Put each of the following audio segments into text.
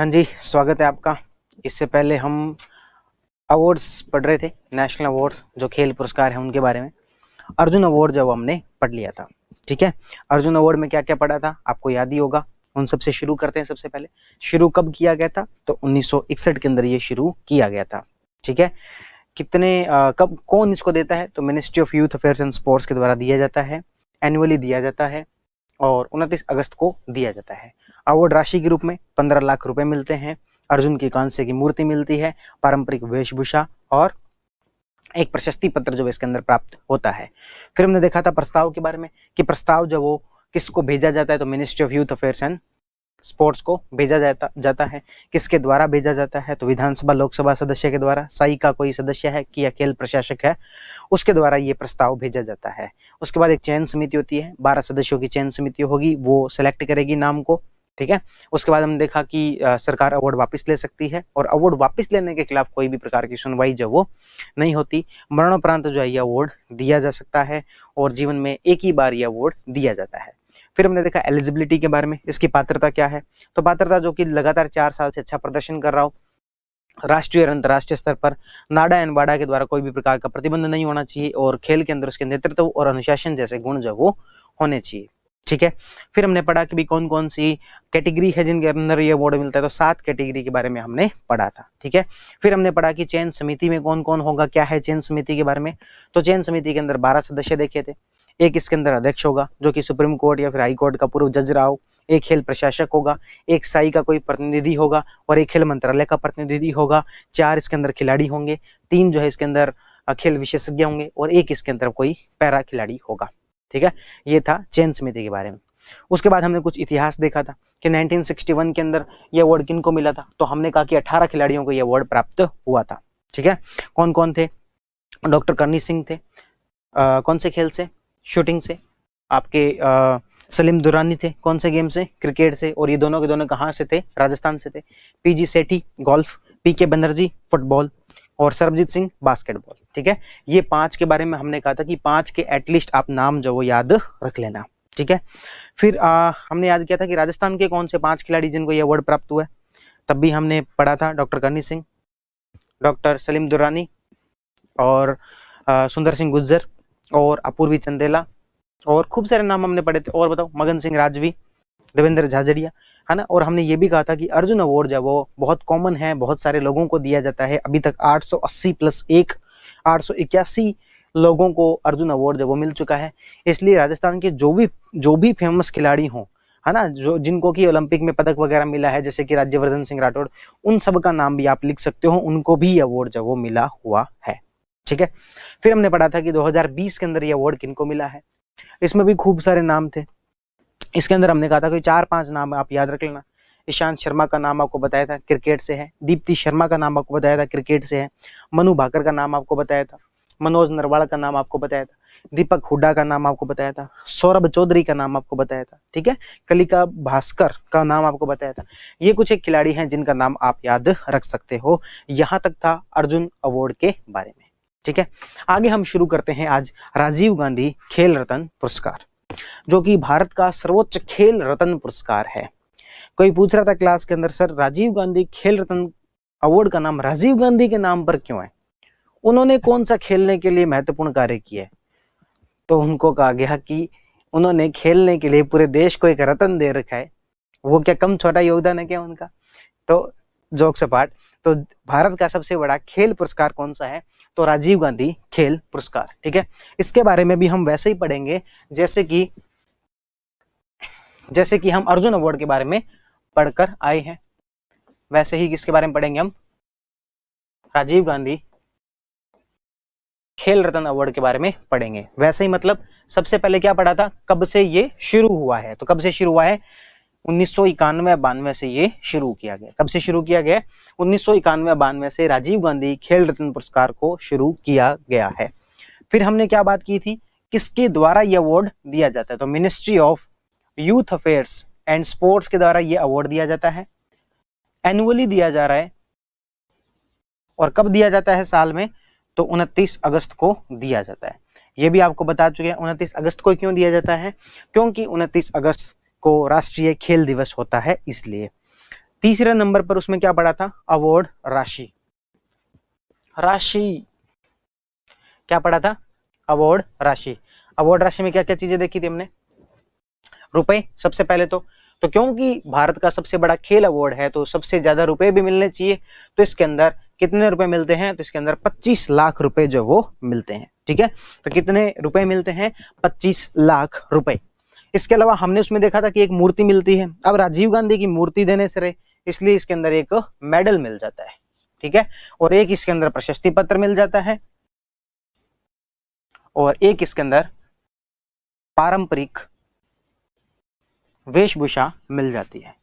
हाँ जी, स्वागत है आपका। इससे पहले हम अवार्ड्स पढ़ रहे थे, नेशनल अवार्ड्स जो खेल पुरस्कार हैं उनके बारे में। अर्जुन अवार्ड जो हमने पढ़ लिया था, ठीक है। अर्जुन अवार्ड में क्या क्या पढ़ा था आपको याद ही होगा। उन सबसे शुरू करते हैं। सबसे पहले शुरू कब किया गया था? तो 1961 के अंदर ये शुरू किया गया था, ठीक है। कब कौन इसको देता है? तो ministry of youth affairs and sports के द्वारा दिया जाता है, एनुअली दिया जाता है और 29 अगस्त को दिया जाता है। अवार्ड राशि के रूप में 15 लाख रुपए मिलते हैं। अर्जुन की कांस्य की मूर्ति मिलती है, पारंपरिक वेशभूषा और एक प्रशस्ति पत्र जो इसके अंदर प्राप्त होता है। फिर हमने देखा था प्रस्ताव के बारे में कि प्रस्ताव जो वो किसको भेजा जाता है? तो ministry of youth affairs and sports को भेजा जाता है। किसके द्वारा भेजा जाता है? तो विधानसभा लोकसभा सदस्य के द्वारा, साई का कोई सदस्य है कि या खेल प्रशासक है, उसके द्वारा ये प्रस्ताव भेजा जाता है। उसके बाद एक चयन समिति होती है, 12 सदस्यों की चयन समिति होगी, वो सिलेक्ट करेगी नाम को, ठीक है। उसके बाद हमने देखा कि सरकार अवार्ड वापस ले सकती है और अवार्ड वापस लेने के खिलाफ कोई भी प्रकार की सुनवाई जो वो नहीं होती। मरणोपरांत जो है ये अवार्ड दिया जा सकता है और जीवन में एक ही बार ये अवार्ड दिया जाता है। फिर हमने देखा एलिजिबिलिटी के बारे में, इसकी पात्रता क्या है? तो पात्रता जो कि लगातार 4 साल से अच्छा प्रदर्शन कर रहा हो, राष्ट्रीय और अंतर्राष्ट्रीय स्तर पर नाडा एंड बाडा के द्वारा कोई भी प्रकार का प्रतिबंध नहीं होना चाहिए और खेल के अंदर उसके नेतृत्व और अनुशासन जैसे गुण जो वो होने चाहिए, ठीक है। फिर हमने पढ़ा कि भी कौन कौन सी कैटेगरी है जिनके अंदर ये अवार्ड मिलता है। तो 7 कैटेगरी के बारे में हमने पढ़ा था, ठीक है। फिर हमने पढ़ा कि चयन समिति में कौन कौन होगा, क्या है चयन समिति के बारे में। तो चयन समिति के अंदर 12 सदस्य देखे थे। एक इसके अंदर अध्यक्ष होगा जो कि सुप्रीम कोर्ट या फिर हाई कोर्ट का पूर्व जज रहा हो, एक खेल प्रशासक होगा, एक साई का कोई प्रतिनिधि होगा और एक खेल मंत्रालय का प्रतिनिधि होगा। 4 इसके अंदर खिलाड़ी होंगे, 3 जो है इसके अंदर खेल विशेषज्ञ होंगे और एक इसके अंदर कोई पैरा खिलाड़ी होगा, ठीक है। ये था चयन समिति के बारे में। उसके बाद हमने कुछ इतिहास देखा था कि 1961 के अंदर ये अवार्ड किनको मिला था। तो हमने कहा कि 18 खिलाड़ियों को ये अवार्ड प्राप्त हुआ था, ठीक है। कौन कौन थे? डॉक्टर करनी सिंह थे, कौन से खेल से? शूटिंग से। आपके सलीम दुरानी थे, कौन से गेम से? क्रिकेट से। और ये दोनों के दोनों कहाँ से थे? राजस्थान से थे। पीजी सेठी गोल्फ, पीके बनर्जी फुटबॉल और सरबजीत सिंह बास्केटबॉल, ठीक है। ये 5 के बारे में हमने कहा था कि 5 के एटलीस्ट आप नाम जो वो याद रख लेना, ठीक है। फिर हमने याद किया था कि राजस्थान के कौन से 5 खिलाड़ी जिनको ये अवार्ड प्राप्त हुआ है। तब भी हमने पढ़ा था डॉक्टर करनी सिंह, डॉक्टर सलीम दुरानी और सुंदर सिंह गुज्जर और अपूर्वी चंदेला और खूब सारे नाम हमने पढ़े थे। और बताओ, मगन सिंह राजवी, देवेंद्र झाझड़िया, है ना। और हमने ये भी कहा था कि अर्जुन अवार्ड जो है वो बहुत कॉमन है, बहुत सारे लोगों को दिया जाता है। अभी तक 880 + 1 881 लोगों को अर्जुन अवार्ड जो वो मिल चुका है। इसलिए राजस्थान के जो भी फेमस खिलाड़ी हों, है ना, जो जिनको कि ओलंपिक में पदक वगैरह मिला है, जैसे कि राज्यवर्धन सिंह राठौड़, उन सब का नाम भी आप लिख सकते हो, उनको भी अवार्ड जो वो मिला हुआ है, ठीक है। फिर हमने पढ़ा था कि 2020 के अंदर ये अवार्ड किनको मिला है। इसमें भी खूब सारे नाम थे। इसके अंदर हमने कहा था कि 4-5 नाम आप याद रख लेना। ईशांत शर्मा का नाम आपको बताया था, क्रिकेट से है। दीप्ति शर्मा का नाम आपको बताया था, क्रिकेट से है। मनु भाकर का नाम आपको बताया था। मनोज नरवाल का नाम आपको बताया था। दीपक हुड्डा का नाम आपको बताया था। सौरभ चौधरी का नाम आपको बताया था, ठीक है। कलिका भास्कर का नाम आपको बताया था। ये कुछ एक खिलाड़ी हैं जिनका नाम आप याद रख सकते हो। यहां तक था अर्जुन अवार्ड के बारे में, ठीक है। आगे हम शुरू करते हैं आज राजीव गांधी खेल रत्न पुरस्कार, जो कि भारत का सर्वोच्च खेल रत्न पुरस्कार है। कोई पूछ रहा था क्लास के अंदर, सर राजीव गांधी खेल रत्न अवार्ड का नाम राजीव गांधी के नाम पर क्यों है? उन्होंने कौन सा खेलने के लिए महत्वपूर्ण कार्य किया है? तो उनको कहा गया कि उन्होंने खेलने के लिए पूरे देश को एक रत्न दे रखा है। वो क्या कम छोटा योगदान है क्या उनका? तो जोक्स अपार्ट, तो भारत का सबसे बड़ा खेल पुरस्कार कौन सा है? तो राजीव गांधी खेल पुरस्कार, ठीक है। इसके बारे में भी हम वैसे ही पढ़ेंगे जैसे कि हम अर्जुन अवार्ड के बारे में पढ़कर आए हैं, वैसे ही किसके बारे में पढ़ेंगे हम? राजीव गांधी खेल रत्न अवार्ड के बारे में पढ़ेंगे। वैसे ही मतलब सबसे पहले क्या पढ़ा था, कब से ये शुरू हुआ है? तो कब से शुरू हुआ है? 1991-92 से ये शुरू किया गया। कब से शुरू किया गया? 1991-92 से राजीव गांधी खेल रत्न पुरस्कार को शुरू किया गया है। फिर हमने क्या बात की थी, किसके द्वारा ये अवार्ड दिया जाता है? तो ministry of youth affairs and sports के द्वारा ये अवार्ड दिया जाता है। एनुअली दिया जा रहा है। और कब दिया जाता है साल में? तो 29 अगस्त को दिया जाता है। ये भी आपको बता चुके हैं 29 अगस्त को क्यों दिया जाता है, क्योंकि 29 अगस्त को राष्ट्रीय खेल दिवस होता है इसलिए। तीसरे नंबर पर उसमें क्या पड़ा था, अवार्ड राशि। राशि क्या पड़ा था, अवार्ड राशि। अवार्ड राशि में क्या क्या चीजें देखी थी हमने, रुपए सबसे पहले तो क्योंकि भारत का सबसे बड़ा खेल अवार्ड है तो सबसे ज्यादा रुपए भी मिलने चाहिए। तो इसके अंदर कितने रुपए मिलते हैं, तो इसके अंदर 25 लाख रुपए जो वो मिलते हैं। ठीक है, तो कितने रुपए मिलते हैं, 25 लाख रुपए। इसके अलावा हमने उसमें देखा था कि एक मूर्ति मिलती है। अब राजीव गांधी की मूर्ति देने से रहे, इसलिए इसके अंदर एक मेडल मिल जाता है। ठीक है, और एक इसके अंदर प्रशस्ति पत्र मिल जाता है, और एक इसके अंदर पारंपरिक वेशभूषा मिल जाती है।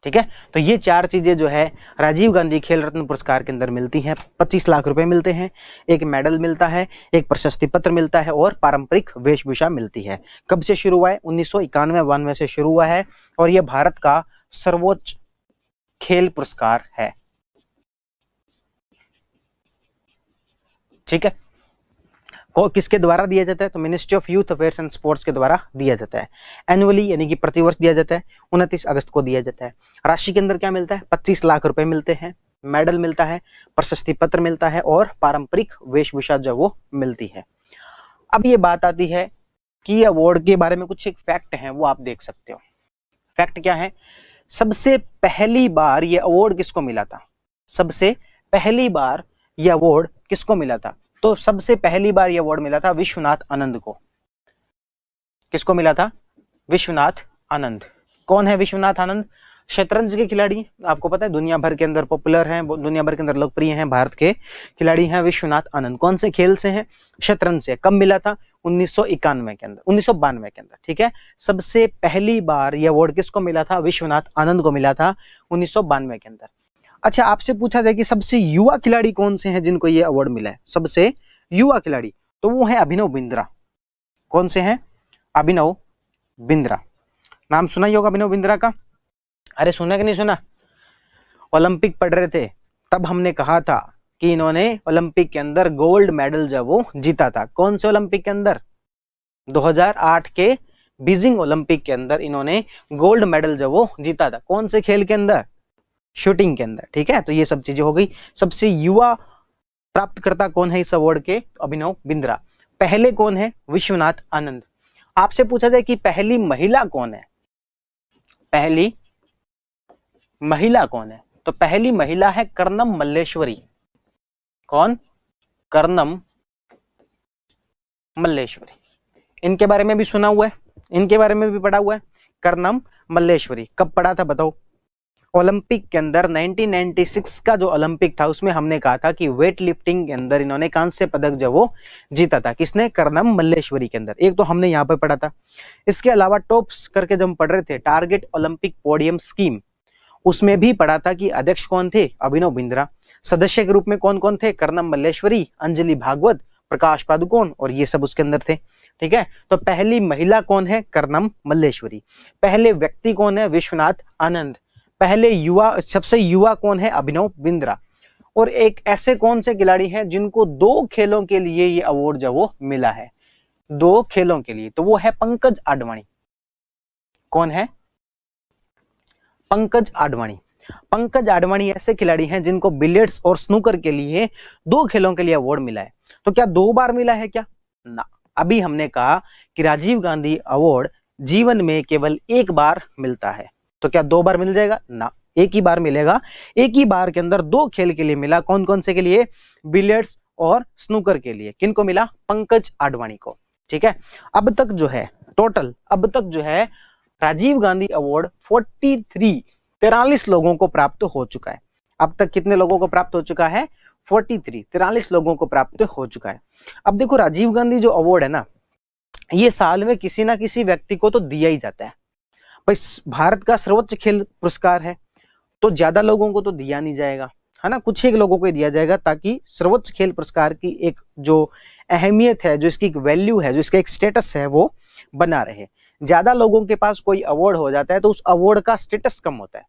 ठीक है, तो ये चार चीजें जो है राजीव गांधी खेल रत्न पुरस्कार के अंदर मिलती हैं। 25 लाख रुपए मिलते हैं, एक मेडल मिलता है, एक प्रशस्ति पत्र मिलता है और पारंपरिक वेशभूषा मिलती है। कब से शुरू हुआ है, 1991-92 से शुरू हुआ है, और यह भारत का सर्वोच्च खेल पुरस्कार है। ठीक है, को किसके द्वारा दिया जाता है, तो ministry of youth affairs and sports के द्वारा दिया जाता है। एनुअली यानी कि प्रतिवर्ष दिया जाता है, 29 अगस्त को दिया जाता है। राशि के अंदर क्या मिलता है, 25 लाख रुपए मिलते हैं, मेडल मिलता है, प्रशस्ति पत्र मिलता है और पारंपरिक वेशभूषा जो वो मिलती है। अब ये बात आती है कि अवार्ड के बारे में कुछ एक फैक्ट है, वो आप देख सकते हो। फैक्ट क्या है, सबसे पहली बार ये अवार्ड किसको मिला था, सबसे पहली बार ये अवार्ड किसको मिला था, तो सबसे पहली बार यह अवार्ड मिला था विश्वनाथ आनंद को। किसको मिला था, विश्वनाथ आनंद। कौन है विश्वनाथ आनंद, शतरंज के खिलाड़ी, आपको पता है दुनिया भर के अंदर पॉपुलर हैं, दुनिया भर के अंदर लोकप्रिय हैं, भारत के खिलाड़ी हैं विश्वनाथ आनंद। कौन से खेल से हैं, शतरंज से। कब मिला था, 1991 के अंदर, 1992 के अंदर। ठीक है, सबसे पहली बार यह अवार्ड किसको मिला था, विश्वनाथ आनंद को मिला था 1992 के अंदर। अच्छा, आपसे पूछा जाए कि सबसे युवा खिलाड़ी कौन से हैं जिनको ये अवार्ड मिला है, सबसे युवा खिलाड़ी, तो वो है अभिनव बिंद्रा। कौन से हैं, अभिनव बिंद्रा। नाम सुना ही होगा अभिनव बिंद्रा का, अरे सुना कि नहीं सुना, ओलंपिक पढ़ रहे थे तब हमने कहा था कि इन्होंने ओलंपिक के अंदर गोल्ड मेडल जब वो जीता था। कौन से ओलंपिक के अंदर, 2008 के बीजिंग ओलंपिक के अंदर इन्होंने गोल्ड मेडल जब वो जीता था। कौन से खेल के अंदर, शूटिंग के अंदर। ठीक है, तो ये सब चीजें हो गई। सबसे युवा प्राप्तकर्ता कौन है इस अवार्ड के, अभिनव बिंद्रा। पहले कौन है, विश्वनाथ आनंद। आपसे पूछा जाए कि पहली महिला कौन है, पहली महिला कौन है, तो पहली महिला है कर्णम मल्लेश्वरी। कौन, कर्णम मल्लेश्वरी। इनके बारे में भी सुना हुआ है, इनके बारे में भी पढ़ा हुआ है, कर्णम मल्लेश्वरी। कब पढ़ा था बताओ, ओलंपिक के अंदर 1996 का जो ओलंपिक था उसमें हमने कहा था कि वेट लिफ्टिंग के अंदर इन्होंने कांस्य पदक जो वो जीता था। किसने, कर्णम मल्लेश्वरी के अंदर। एक तो हमने यहाँ पे पढ़ा था। इसके अलावा टॉप्स करके जब हम पढ़ रहे थे टारगेट ओलंपिक पोडियम स्कीम, उसमें भी पढ़ा था कि अध्यक्ष कौन थे, अभिनव बिंद्रा। सदस्य के रूप में कौन कौन थे, कर्णम मल्लेश्वरी, अंजलि भागवत, प्रकाश पादुकोण, और ये सब उसके अंदर थे। ठीक है, तो पहली महिला कौन है, कर्णम मल्लेश्वरी। पहले व्यक्ति कौन है, विश्वनाथ आनंद। पहले युवा, सबसे युवा कौन है, अभिनव बिंद्रा। और एक ऐसे कौन से खिलाड़ी हैं जिनको 2 खेलों के लिए ये अवार्ड जो वो मिला है, 2 खेलों के लिए, तो वो है पंकज आडवाणी। कौन है, पंकज आडवाणी। पंकज आडवाणी ऐसे खिलाड़ी हैं जिनको बिलियर्ड्स और स्नूकर के लिए 2 खेलों के लिए अवार्ड मिला है। तो क्या 2 बार मिला है क्या, ना। अभी हमने कहा कि राजीव गांधी अवार्ड जीवन में केवल 1 बार मिलता है, तो क्या 2 बार मिल जाएगा, ना, 1 ही बार मिलेगा। 1 ही बार के अंदर 2 खेल के लिए मिला। कौन कौन से के लिए, बिलियर्ड्स और स्नूकर के लिए। किनको मिला, पंकज आडवाणी को। ठीक है, अब तक जो है टोटल, अब तक जो है राजीव गांधी अवार्ड 43 लोगों को प्राप्त हो चुका है। अब तक कितने लोगों को प्राप्त हो चुका है, 43 लोगों को प्राप्त हो चुका है। अब देखो राजीव गांधी जो अवार्ड है ना, ये साल में किसी ना किसी व्यक्ति को तो दिया ही जाता है। भाई भारत का सर्वोच्च खेल पुरस्कार है तो ज्यादा लोगों को तो दिया नहीं जाएगा, है ना, कुछ एक लोगों को दिया जाएगा, ताकि सर्वोच्च खेल पुरस्कार की एक जो अहमियत है, जो इसकी एक वैल्यू है, जो इसका एक स्टेटस है, वो बना रहे। ज्यादा लोगों के पास कोई अवार्ड हो जाता है तो उस अवार्ड का स्टेटस कम होता है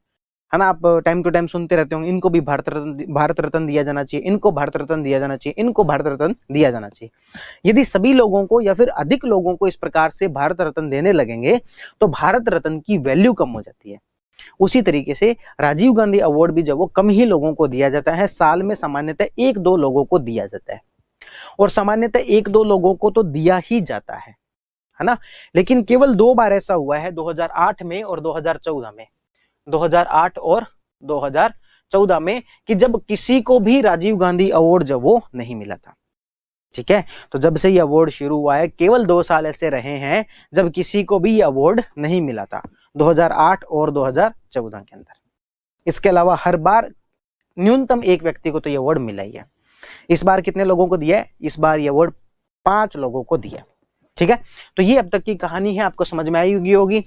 है ना, आप टाइम टू टाइम सुनते रहते होंगे, इनको भी भारत रत्न दिया जाना चाहिए, इनको भारत रत्न दिया जाना चाहिए, इनको भारत रत्न दिया जाना चाहिए। यदि सभी लोगों को या फिर अधिक लोगों को इस प्रकार से भारत रत्न देने लगेंगे तो भारत रत्न की वैल्यू कम हो जाती है। उसी तरीके से राजीव गांधी अवार्ड भी जब वो कम ही लोगों को दिया जाता है, साल में सामान्यतः 1-2 लोगों को दिया जाता है, और सामान्यतः 1-2 लोगों को तो दिया ही जाता है ना। लेकिन केवल 2 बार ऐसा हुआ है, 2008 में और 2014 में, 2008 और 2014 में, कि जब किसी को भी राजीव गांधी अवार्ड जब वो नहीं मिला था। ठीक है, तो जब से ये अवार्ड शुरू हुआ है केवल 2 साल ऐसे रहे हैं जब किसी को भी ये अवार्ड नहीं मिला था, 2008 और 2014 के अंदर। इसके अलावा हर बार न्यूनतम एक व्यक्ति को तो ये अवार्ड मिला ही है। इस बार कितने लोगों को दिया है? इस बार ये अवार्ड 5 लोगों को दिया। ठीक है, तो ये अब तक की कहानी है, आपको समझ में आई होगी।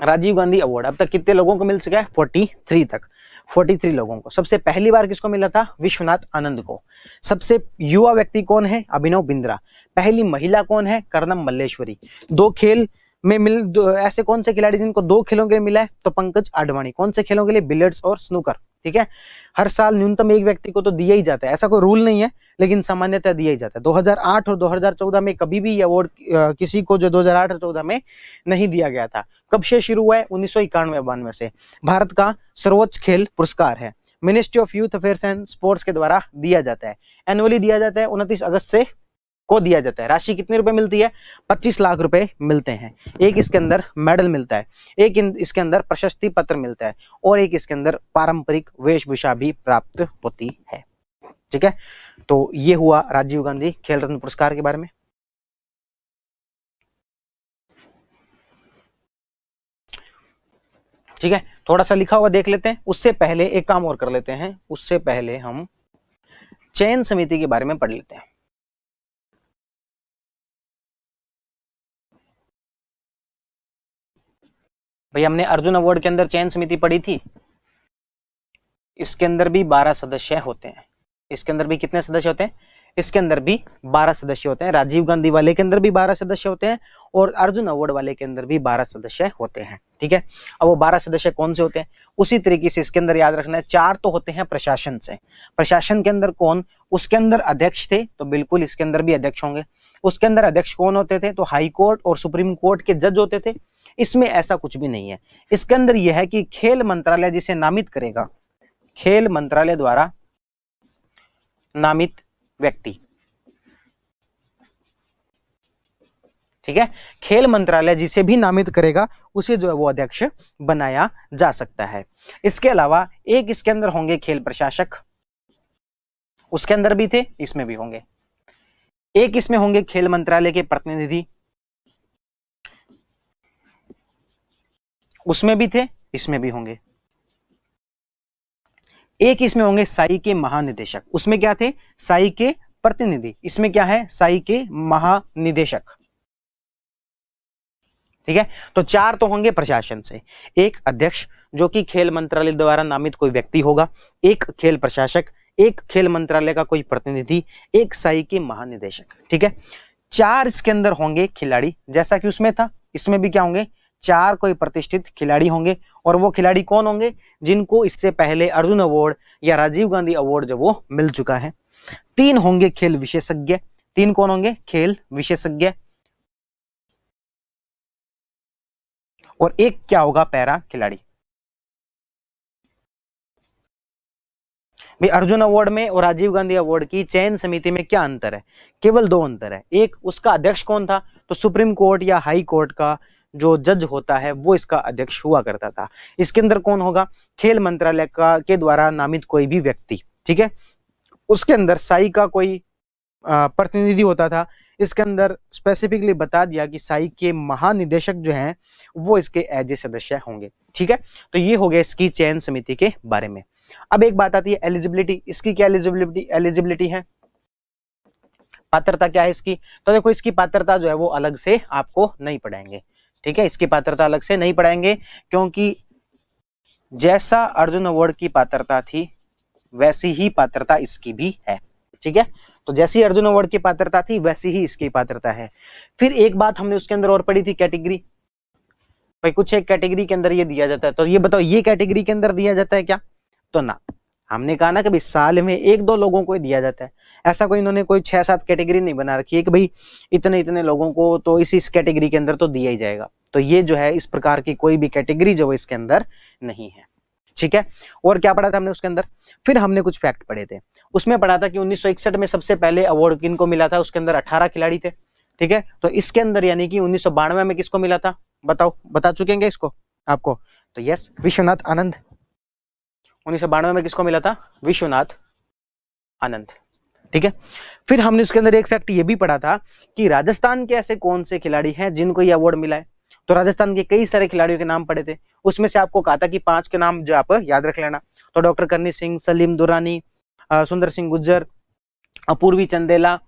राजीव गांधी अवार्ड अब तक कितने लोगों को मिल चुका है? 43 तक, 43 लोगों को। सबसे पहली बार किसको मिला था? विश्वनाथ आनंद को। सबसे युवा व्यक्ति कौन है? अभिनव बिंद्रा। पहली महिला कौन है? कर्णम मल्लेश्वरी। 2 खेल में ऐसे कौन से खिलाड़ी जिनको 2 खेलों के लिए मिला है? तो पंकज आडवाणी। कौन से खेलों के लिए? बिलियर्ड्स और स्नूकर। ठीक है, हर साल न्यूनतम एक व्यक्ति को तो दिया ही जाता है, ऐसा कोई रूल नहीं है, लेकिन सामान्यतः दिया ही जाता है। 2008 और 2014 में कभी भी ये अवार्ड किसी को जो 2008 और 14 में नहीं दिया गया था। कब से शुरू हुआ है? 1991-92 से। भारत का सर्वोच्च खेल पुरस्कार है, ministry of youth affairs and sports के द्वारा दिया जाता है। एनुअली दिया जाता है, 29 अगस्त से को दिया जाता है। राशि कितने रुपए मिलती है? 25 लाख रुपए मिलते हैं। एक इसके अंदर मेडल मिलता है, एक इसके अंदर प्रशस्ति पत्र मिलता है, और एक इसके अंदर पारंपरिक वेशभूषा भी प्राप्त होती है। ठीक है, तो ये हुआ राजीव गांधी खेल रत्न पुरस्कार के बारे में। ठीक है, थोड़ा सा लिखा हुआ देख लेते हैं। उससे पहले एक काम और कर लेते हैं, उससे पहले हम चयन समिति के बारे में पढ़ लेते हैं। भाई हमने अर्जुन अवार्ड के अंदर चयन समिति पढ़ी थी, इसके अंदर भी 12 सदस्य होते हैं। इसके अंदर भी कितने सदस्य होते हैं? इसके अंदर भी 12 सदस्य होते हैं। राजीव गांधी वाले के अंदर भी 12 सदस्य होते हैं, और अर्जुन अवार्ड वाले के अंदर भी 12 सदस्य होते हैं। ठीक है, अब वो 12 सदस्य कौन से होते हैं? उसी तरीके से इसके अंदर याद रखना है, 4 तो होते हैं प्रशासन से। प्रशासन के अंदर कौन? उसके अंदर अध्यक्ष थे, तो बिल्कुल इसके अंदर भी अध्यक्ष होंगे। उसके अंदर अध्यक्ष कौन होते थे? तो हाई कोर्ट और सुप्रीम कोर्ट के जज होते थे। इसमें ऐसा कुछ भी नहीं है। इसके अंदर यह है कि खेल मंत्रालय जिसे नामित करेगा, खेल मंत्रालय द्वारा नामित व्यक्ति। ठीक है, खेल मंत्रालय जिसे भी नामित करेगा उसे जो है वो अध्यक्ष बनाया जा सकता है। इसके अलावा एक इसके अंदर होंगे खेल प्रशासक, उसके अंदर भी थे, इसमें भी होंगे। एक इसमें होंगे खेल मंत्रालय के प्रतिनिधि, उसमें भी थे, इसमें भी होंगे। एक इसमें होंगे साई के महानिदेशक, उसमें क्या थे? साई के प्रतिनिधि, इसमें क्या है? साई के महानिदेशक। ठीक है, तो 4 तो होंगे प्रशासन से, एक अध्यक्ष जो कि खेल मंत्रालय द्वारा नामित कोई व्यक्ति होगा, एक खेल प्रशासक, एक खेल मंत्रालय का कोई प्रतिनिधि, एक साई के महानिदेशक। ठीक है, 4 इसके अंदर होंगे खिलाड़ी, जैसा कि उसमें था, इसमें भी क्या होंगे? 4 कोई प्रतिष्ठित खिलाड़ी होंगे, और वो खिलाड़ी कौन होंगे? जिनको इससे पहले अर्जुन अवार्ड या राजीव गांधी अवार्ड जो वो मिल चुका है। 3 होंगे खेल विशेषज्ञ, 3 कौन होंगे? खेल विशेषज्ञ, और एक क्या होगा? पैरा खिलाड़ी। भाई अर्जुन अवार्ड में और राजीव गांधी अवार्ड की चयन समिति में क्या अंतर है? केवल 2 अंतर है। एक, उसका अध्यक्ष कौन था? तो सुप्रीम कोर्ट या हाई कोर्ट का जो जज होता है वो इसका अध्यक्ष हुआ करता था। इसके अंदर कौन होगा? खेल मंत्रालय का के द्वारा नामित कोई भी व्यक्ति। ठीक है, उसके अंदर साई का कोई प्रतिनिधि होता था। इसके अंदर स्पेसिफिकली बता दिया कि साई के महानिदेशक जो हैं वो इसके एज ए सदस्य होंगे। ठीक है, तो ये हो गया इसकी चयन समिति के बारे में। अब एक बात आती है एलिजिबिलिटी। इसकी क्या एलिजिबिलिटी है? पात्रता क्या है इसकी? तो देखो इसकी पात्रता जो है वो अलग से आपको नहीं पढ़ाएंगे। ठीक है, इसकी पात्रता अलग से नहीं पढ़ाएंगे, क्योंकि जैसा अर्जुन अवार्ड की पात्रता थी वैसी ही पात्रता इसकी भी है। ठीक है, तो जैसी अर्जुन अवार्ड की पात्रता थी वैसी ही इसकी पात्रता है। फिर एक बात हमने उसके अंदर और पढ़ी थी, कैटेगरी। भाई कुछ एक कैटेगरी के अंदर ये दिया जाता है, तो ये बताओ ये कैटेगरी के अंदर दिया जाता है क्या? तो ना, हमने कहा ना कि भाई साल में 1-2 लोगों को ही दिया जाता है। ऐसा कोई इन्होंने कोई 6-7 कैटेगरी नहीं बना रखी है कि भाई इतने इतने लोगों को तो इस कैटेगरी के अंदर तो दिया ही जाएगा। तो ये जो है इस प्रकार की कोई भी कैटेगरी जो है इसके अंदर नहीं है, ठीक है। और क्या पढ़ा था हमने उसके अंदर? फिर हमने कुछ फैक्ट पढ़े थे। उसमें पढ़ा था कि 1961 में सबसे पहले अवार्ड किनको मिला था, उसके अंदर 18 खिलाड़ी थे, ठीक है। तो इसके अंदर यानी कि 1992 में किसको मिला था, बताओ, बता चुके हैं इसको आपको? तो यस, विश्वनाथ आनंद। 1992 में किसको मिला था? विश्वनाथ आनंद, ठीक है। फिर हमने उसके अंदर एक फैक्ट ये भी पढ़ा था कि राजस्थान के ऐसे कौन से खिलाड़ी हैं जिनको ये अवार्ड मिला है। तो राजस्थान के कई सारे खिलाड़ियों के नाम पढ़े थे, उसमें से आपको कहा था कि 5 के नाम जो आप याद रख लेना। तो डॉक्टर करनी सिंह, सलीम दुरानी, सुंदर सिंह गुज्जर, अपूर्वी चंदेला,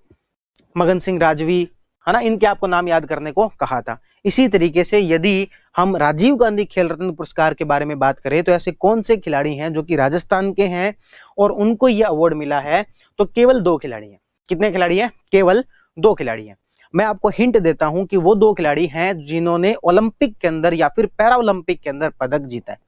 मगन सिंह राजवी, है ना, इनके आपको नाम याद करने को कहा था। इसी तरीके से यदि हम राजीव गांधी खेल रत्न पुरस्कार के बारे में बात करें तो ऐसे कौन से खिलाड़ी हैं जो कि राजस्थान के हैं और उनको यह अवार्ड मिला है, तो केवल 2 खिलाड़ी हैं। कितने खिलाड़ी हैं? केवल 2 खिलाड़ी हैं। मैं आपको हिंट देता हूं कि वो 2 खिलाड़ी हैं जिन्होंने ओलंपिक के अंदर या फिर पैरा ओलंपिक के अंदर पदक जीता है।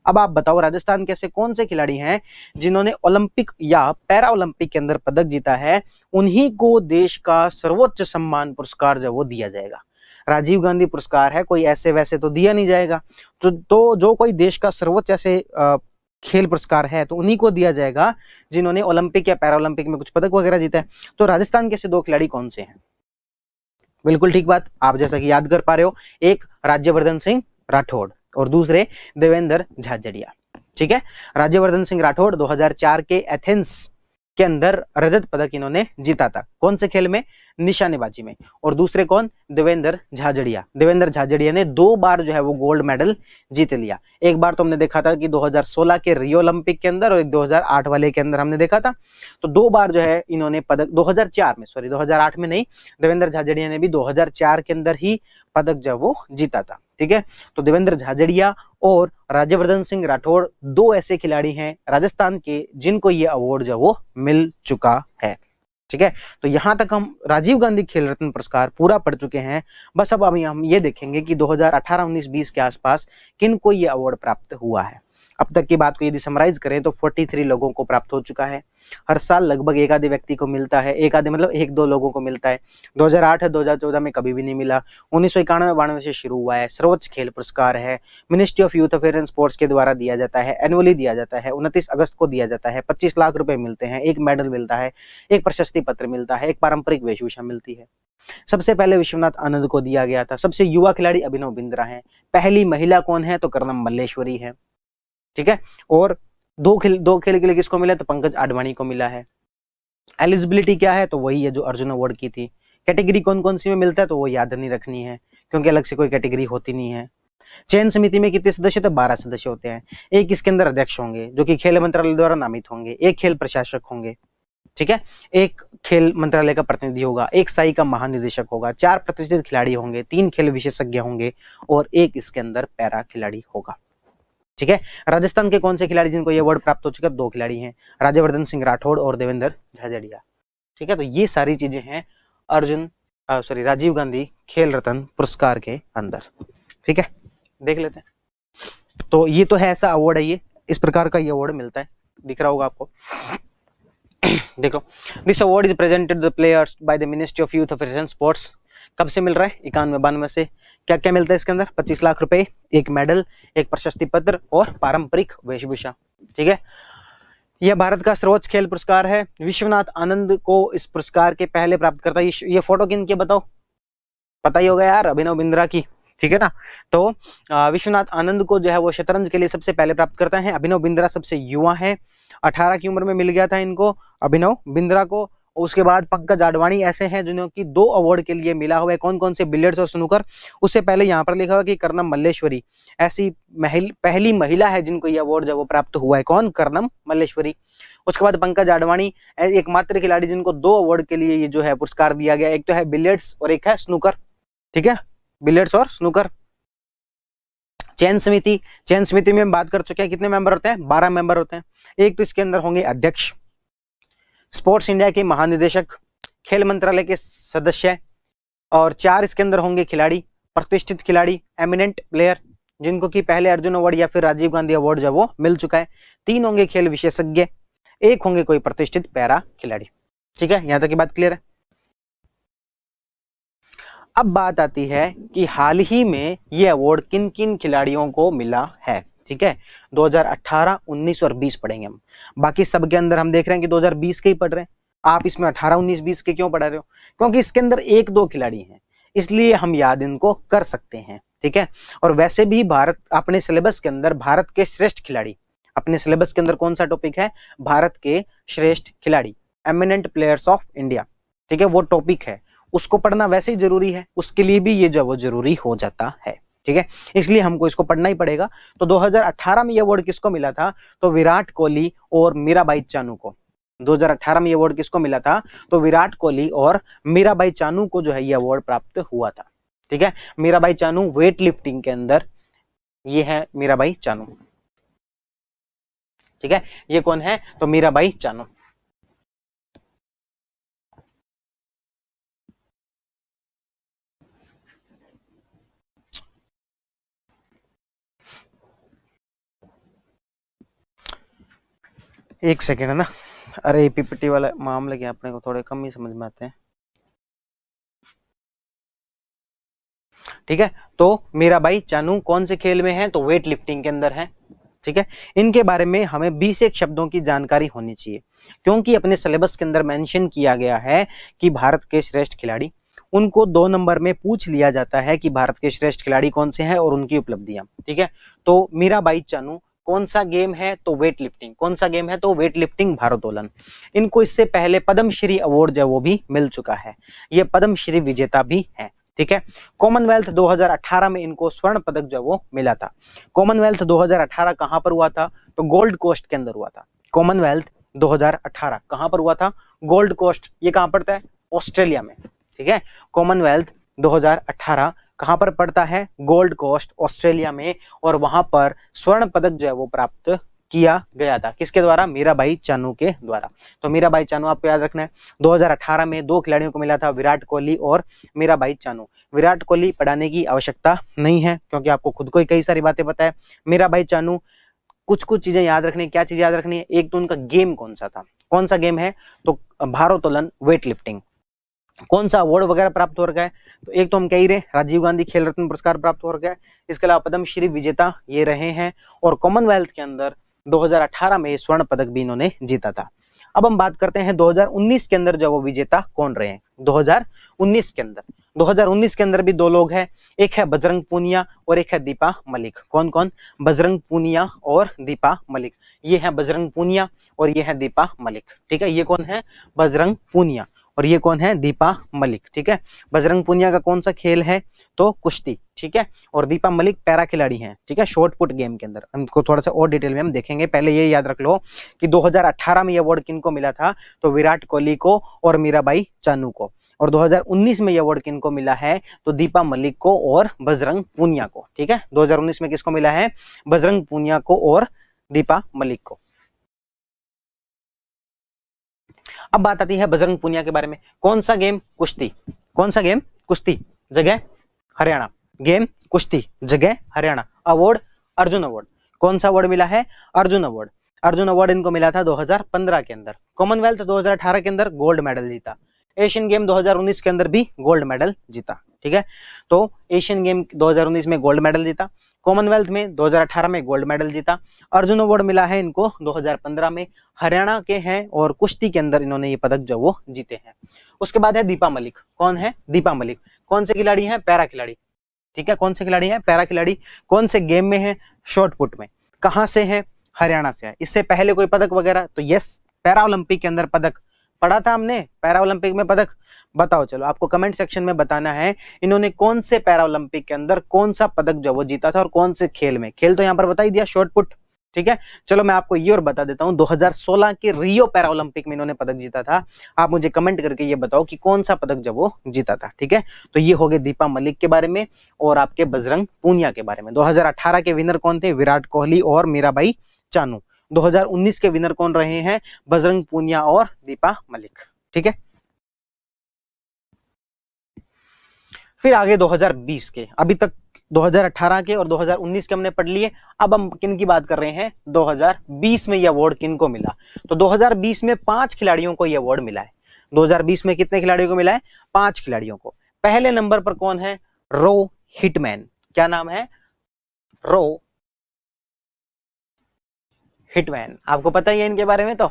अब आप बताओ राजस्थान के ऐसे कौन से खिलाड़ी हैं जिन्होंने ओलंपिक या पैरा ओलंपिक के अंदर पदक जीता है, उन्हीं को देश का सर्वोच्च सम्मान पुरस्कार जो वो दिया जाएगा। राजीव गांधी पुरस्कार है, कोई ऐसे वैसे तो दिया नहीं जाएगा। तो जो कोई देश का सर्वोच्च ऐसे खेल पुरस्कार है तो उन्हीं को दिया जाएगा जिन्होंने ओलंपिक या पैरा ओलंपिक में कुछ पदक वगैरह जीता है। तो राजस्थान के ऐसे 2 खिलाड़ी कौन से हैं? बिल्कुल ठीक बात, आप जैसा कि याद कर पा रहे हो, एक राज्यवर्धन सिंह राठौड़ और दूसरे देवेंद्र झाझड़िया, ठीक है। राज्यवर्धन सिंह राठौड़ 2004 के एथेंस के अंदर रजत पदक इन्होंने जीता था। कौन से खेल में? निशानेबाजी में। और दूसरे कौन? देवेंद्र झाझड़िया। देवेंद्र झाझड़िया ने 2 बार जो है वो गोल्ड मेडल जीत लिया। एक बार तो हमने देखा था कि 2016 के रियो ओलंपिक के अंदर और 2008 वाले के अंदर हमने देखा था। तो 2 बार जो है इन्होंने पदक 2008 में नहीं, देवेंद्र झाझड़िया ने भी 2004 के अंदर ही पदक जो वो जीता था, ठीक है। तो देवेंद्र झाझड़िया और राज्यवर्धन सिंह राठौड़ 2 ऐसे खिलाड़ी हैं राजस्थान के जिनको ये अवार्ड जो वो मिल चुका है, ठीक है। तो यहां तक हम राजीव गांधी खेल रत्न पुरस्कार पूरा पढ़ चुके हैं। बस अब हम ये देखेंगे कि 2018, 19, 20 के आसपास किनको ये अवार्ड प्राप्त हुआ है। अब तक की बात को यदि समराइज करें तो 43 लोगों को प्राप्त हो चुका है। हर साल लगभग एक आधे व्यक्ति को मिलता है, एक आधे मतलब 1-2 लोगों को मिलता है। 2008 है, 2014 में कभी भी नहीं मिला। 1991-92 से शुरू हुआ है। सर्वोच्च खेल पुरस्कार है, ministry of youth affair and sports के द्वारा दिया जाता है, एनुअली दिया जाता है, 29 अगस्त को दिया जाता है। 25 लाख रुपए मिलते हैं, एक मेडल मिलता है, एक प्रशस्ति पत्र मिलता है, एक पारंपरिक वेशभूषा मिलती है। सबसे पहले विश्वनाथ आनंद को दिया गया था। सबसे युवा खिलाड़ी अभिनव बिंद्रा है। पहली महिला कौन है? तो कर्नम मल्लेश्वरी है, ठीक है। और 2 खेल के लिए किसको मिला? तो पंकज आडवाणी को मिला है। एलिजिबिलिटी क्या है? तो वही है जो अर्जुन अवार्ड की थी। कैटेगरी कौन कौन सी में मिलता है तो वो याद नहीं रखनी है क्योंकि अलग से कोई कैटेगरी होती नहीं है। चयन समिति में कितने सदस्य? तो 12 सदस्य होते हैं। एक इसके अंदर अध्यक्ष होंगे जो कि खेल मंत्रालय द्वारा नामित होंगे, एक खेल प्रशासक होंगे, ठीक है, एक खेल मंत्रालय का प्रतिनिधि होगा, एक साई का महानिदेशक होगा, 4 प्रतिष्ठित खिलाड़ी होंगे, 3 खेल विशेषज्ञ होंगे और एक इसके अंदर पैरा खिलाड़ी होगा, ठीक है। राजस्थान के कौन से खिलाड़ी जिनको ये अवार्ड प्राप्त हो चुका है? 2 खिलाड़ी हैं, राज्यवर्धन सिंह राठौड़ और देवेंद्र झाझड़िया, ठीक है। तो ये सारी चीजें हैं राजीव गांधी खेल रत्न पुरस्कार के अंदर, ठीक है, देख लेते हैं। तो ये तो है, ऐसा अवार्ड है, ये इस प्रकार का ये अवार्ड मिलता है, दिख रहा होगा आपको। देखो, this award is presented the players by the ministry of youth affairs and sports. कब से मिल रहा है? 91-92 से। क्या क्या मिलता है इसके अंदर? 25 लाख रुपए, एक मेडल, एक प्रशस्ति पत्र और पारंपरिक वेशभूषा, ठीक है। यह भारत का सर्वोच्च खेल पुरस्कार है। विश्वनाथ आनंद को इस पुरस्कार के पहले प्राप्त करता है। ये फोटो किन की बताओ? पता ही होगा यार, अभिनव बिंद्रा की, ठीक है ना। तो विश्वनाथ आनंद को जो है वो शतरंज के लिए सबसे पहले प्राप्त करता है। अभिनव बिंद्रा सबसे युवा है, 18 की उम्र में मिल गया था इनको, अभिनव बिंद्रा को। उसके बाद पंकज आडवाणी ऐसे हैं जिन्हों की 2 अवार्ड के लिए मिला हुआ है। कौन कौन से? बिलियर्ड्स और स्नूकर। उससे पहले यहाँ पर लिखा हुआ कि कर्नम मल्लेश्वरी ऐसी पहली महिला है जिनको यह अवार्ड जब वो प्राप्त हुआ है। कौन? कर्नम मल्लेश्वरी। उसके बाद पंकज आडवाणी एकमात्र खिलाड़ी जिनको 2 अवार्ड के लिए ये जो है पुरस्कार दिया गया। एक तो है बिलियर्ड्स और एक है स्नूकर, ठीक है, बिलियर्ड्स और स्नूकर। चयन समिति में हम बात कर चुके हैं, कितने मेंबर होते हैं? 12 मेंबर होते हैं। एक तो इसके अंदर होंगे अध्यक्ष, स्पोर्ट्स इंडिया के महानिदेशक, खेल मंत्रालय के सदस्य और 4 इसके अंदर होंगे खिलाड़ी, प्रतिष्ठित खिलाड़ी, एमिनेंट प्लेयर, जिनको कि पहले अर्जुन अवार्ड या फिर राजीव गांधी अवार्ड जो वो मिल चुका है। 3 होंगे खेल विशेषज्ञ, 1 होंगे कोई प्रतिष्ठित पैरा खिलाड़ी। ठीक है, यहां तक की बात क्लियर है। अब बात आती है कि हाल ही में ये अवार्ड किन किन खिलाड़ियों को मिला है। ठीक है, 2018, 19 और 20 पढ़ेंगे हम। बाकी सब के अंदर हम देख रहे हैं कि 2020 के ही पढ़ रहे हैं। आप इसमें 18, 19, 20 के क्यों पढ़ा रहे हो? क्योंकि इसके अंदर 1-2 खिलाड़ी हैं, इसलिए हम याद इनको कर सकते हैं। ठीक है, और वैसे भी भारत अपने सिलेबस के अंदर भारत के श्रेष्ठ खिलाड़ी, अपने सिलेबस के अंदर कौन सा टॉपिक है? भारत के श्रेष्ठ खिलाड़ी, एमिनेंट प्लेयर्स ऑफ इंडिया। ठीक है, वो टॉपिक है, उसको पढ़ना वैसे ही जरूरी है, उसके लिए भी ये जो वो जरूरी हो जाता है। ठीक है, इसलिए हमको इसको पढ़ना ही पड़ेगा। तो 2018 में ये अवार्ड किसको मिला था? तो विराट कोहली और मीराबाई चानू को। 2018 में ये अवार्ड किसको मिला था? तो विराट कोहली और मीराबाई चानू को जो है ये अवार्ड प्राप्त हुआ था। ठीक है, मीराबाई चानू वेट लिफ्टिंग के अंदर, ये है मीराबाई चानू। ठीक है, ये कौन है? तो मीराबाई चानू। एक सेकेंड है ना, अरे पीपीटी वाला मामले क्या अपने को थोड़े कम ही समझ में आते हैं। ठीक है, तो मीराबाई चानू कौन से खेल में है? तो वेट लिफ्टिंग के अंदर है। ठीक है, इनके बारे में हमें 20 शब्दों की जानकारी होनी चाहिए, क्योंकि अपने सिलेबस के अंदर मेंशन किया गया है कि भारत के श्रेष्ठ खिलाड़ी, उनको 2 नंबर में पूछ लिया जाता है कि भारत के श्रेष्ठ खिलाड़ी कौन से हैं और उनकी उपलब्धियां। ठीक है, तो मीराबाई चानू कौन सा गेम है? तो वेट लिफ्टिंग। कौन सा गेम है? तो वेट लिफ्टिंग भारोत्तोलन। इनको इससे पहले पद्मश्री अवार्ड जो वो भी मिल चुका है, ये पद्मश्री विजेता भी है। ठीक है, कॉमनवेल्थ 2018 में इनको स्वर्ण पदक जो वो मिला था। कॉमनवेल्थ 2018 कहां पर हुआ था? तो गोल्ड कोस्ट के अंदर हुआ था। कॉमनवेल्थ 2018 कहां पर हुआ था? Gold Coast. ये कहां पड़ता है? ऑस्ट्रेलिया में। ठीक है, कॉमनवेल्थ 2018 कहां पर पड़ता है? गोल्ड कोस्ट, ऑस्ट्रेलिया में। और वहां पर स्वर्ण पदक जो है वो प्राप्त किया गया था। किसके द्वारा? मीराबाई चानू के द्वारा। तो मीराबाई चानू आपको याद रखना है। 2018 में 2 खिलाड़ियों को मिला था, विराट कोहली और मीराबाई चानू। विराट कोहली पढ़ाने की आवश्यकता नहीं है, क्योंकि आपको खुद को ही कई सारी बातें पता है। मीराबाई चानू कुछ कुछ चीजें याद रखनी है। क्या चीज याद रखनी है? एक तो उनका गेम कौन सा था, कौन सा गेम है? तो भारोत्तोलन, वेट लिफ्टिंग। कौन सा अवार्ड वगैरह प्राप्त हो रखा है? तो एक तो हम कह ही रहे, राजीव गांधी खेल रत्न पुरस्कार प्राप्त हो रखा है। इसके अलावा पद्मश्री विजेता ये रहे हैं, और कॉमनवेल्थ के अंदर 2018 में स्वर्ण पदक भी इन्होंने जीता था। अब हम बात करते हैं 2019 के अंदर जो वो विजेता कौन रहे हैं। 2019 के अंदर, 2019 के अंदर भी 2 लोग हैं, एक है बजरंग पूनिया और एक है दीपा मलिक। कौन कौन? बजरंग पूनिया और दीपा मलिक। ये है बजरंग पूनिया और ये है दीपा मलिक। ठीक है, ये कौन है? बजरंग पूनिया और ये कौन है? दीपा मलिक। ठीक है, बजरंग पूनिया का कौन सा खेल है? तो कुश्ती। ठीक है, और दीपा मलिक पैरा खिलाड़ी हैं। ठीक है, शॉर्ट पुट गेम के अंदर। हमको थोड़ा सा और डिटेल में हम देखेंगे, पहले ये याद रख लो कि 2018 में ये अवार्ड किनको मिला था? तो विराट कोहली को और मीराबाई चानू को। और 2019 में ये अवार्ड किनको मिला है? तो दीपा मलिक को और बजरंग पूनिया को। ठीक है, 2019 में किसको मिला है? बजरंग पूनिया को और दीपा मलिक को। अब बात आती है बजरंग पूनिया के बारे में। कौन सा गेम? कुश्ती। कौन सा गेम? कुश्ती। जगह हरियाणा। गेम कुश्ती, जगह हरियाणा। Award Arjun award. कौन सा अवार्ड मिला है? अर्जुन अवार्ड। अर्जुन अवार्ड इनको मिला था 2015 के अंदर। कॉमनवेल्थ 2018 के अंदर गोल्ड मेडल जीता। एशियन गेम 2019 के अंदर भी गोल्ड मेडल जीता। ठीक है, तो एशियन गेम 2019 में गोल्ड मेडल जीता, कॉमनवेल्थ में 2018 में गोल्ड मेडल जीता। अर्जुन अवार्ड मिला है इनको 2015 में, हरियाणा के हैं और कुश्ती के अंदर इन्होंने ये पदक जो वो जीते हैं। उसके बाद है दीपा मलिक। कौन है? दीपा मलिक। कौन से खिलाड़ी हैं? पैरा खिलाड़ी। ठीक है, कौन से खिलाड़ी हैं? पैरा खिलाड़ी। कौन से गेम में है? शॉर्ट पुट में। कहां से है? हरियाणा से है। इससे पहले कोई पदक वगैरह? तो यस, पैरा ओलंपिक के अंदर पदक पढ़ा था हमने, पैरा ओलंपिक में पदक। बताओ, चलो आपको कमेंट सेक्शन में बताना है इन्होंने कौन से पैरा ओलंपिक के अंदर कौन सा पदक जो वो जीता था और कौन से खेल में। खेल तो यहां पर बता ही दिया, शॉर्ट पुट। ठीक है, चलो मैं आपको ये और बता देता हूं, 2016 के रियो पैरा ओलंपिक में इन्होंने पदक जीता था। आप मुझे कमेंट करके ये बताओ कि कौन सा पदक जब वो जीता था। ठीक है, तो ये हो गए दीपा मलिक के बारे में और आपके बजरंग पूनिया के बारे में। 2018 के विनर कौन थे? विराट कोहली और मीराबाई चानू। 2019 के विनर कौन रहे हैं? बजरंग पूनिया और दीपा मलिक। ठीक है, फिर आगे 2020 के। अभी तक 2018 के और 2019 के हमने पढ़ लिए। अब हम किन की बात कर रहे हैं, 2020 में ये अवार्ड किन को मिला। तो 2020 में 5 खिलाड़ियों को ये अवार्ड मिला है। 2020 में कितने खिलाड़ियों को मिला है, 5 खिलाड़ियों को। पहले नंबर पर कौन है, रो हिटमैन। क्या नाम है, रो हिटमैन। आपको पता ही है इनके बारे में, तो